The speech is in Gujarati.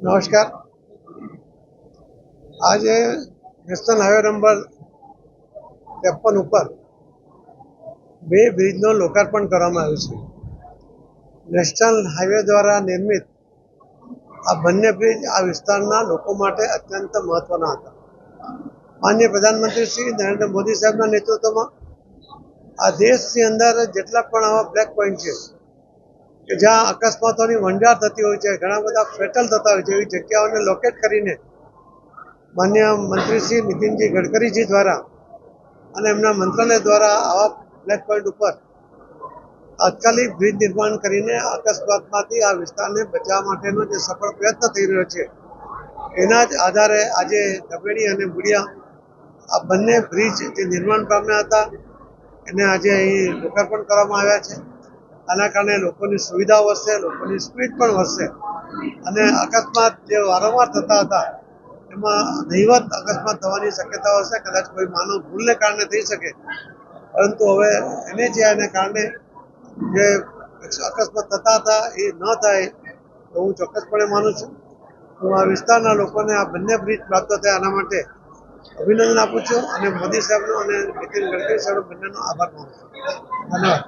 નમસ્કાર. આજે નેશનલ હાઈવે નંબર 53 ઉપર બે બ્રિજનું લોકાર્પણ કરવામાં આવ્યું છે. નેશનલ હાઈવે દ્વારા નિર્મિત આ બંને બ્રિજ આ વિસ્તારના લોકો માટે અત્યંત મહત્વના હતા. માનનીય પ્રધાનમંત્રી શ્રી નરેન્દ્ર મોદી સાહેબના નેતૃત્વમાં આ દેશની અંદર જેટલા પણ આવા બ્લેક પોઈન્ટ છે કે જ્યાં અકસ્માતોની વંજાર થતી હોય છે, ઘણા બધા ફેટલ થતા હોય છે, એવી જગ્યાઓને લોકેટ કરીને માન્ય મંત્રી શ્રી નીતિનજી ગડકરીજી દ્વારા અને એમના મંત્રાલય દ્વારા આવા બ્લેક પોઈન્ટ ઉપર તાત્કાલિક બ્રિજ નિર્માણ કરીને અકસ્માતમાંથી આ વિસ્તારને બચાવવા માટેનો જે સફળ પ્રયત્ન થઈ રહ્યો છે, એના જ આધારે આજે ધબેડી અને બુડિયા આ બંને બ્રિજ જે નિર્માણ પામ્યા હતા એને આજે અહીં લોકાર્પણ કરવામાં આવ્યા છે. આના કારણે લોકોની સુવિધા વધશે, લોકોની સ્પીડ પણ વધશે અને અકસ્માત જે વારંવાર થતા હતા એમાં નહીવત અકસ્માત થવાની શક્યતાઓ હશે. કદાચ કોઈ માનવ ભૂલને કારણે થઈ શકે, પરંતુ હવે એને કારણે જે અકસ્માત થતા હતા એ ન થાય તો હું ચોક્કસપણે માનું છું. હું આ વિસ્તારના લોકોને આ બંને બ્રિજ પ્રાપ્ત થયા એના માટે અભિનંદન આપું છું અને મોદી સાહેબનો અને નીતિન ગડકરી સાહેબ બંનેનો આભાર માનું છું. ધન્યવાદ.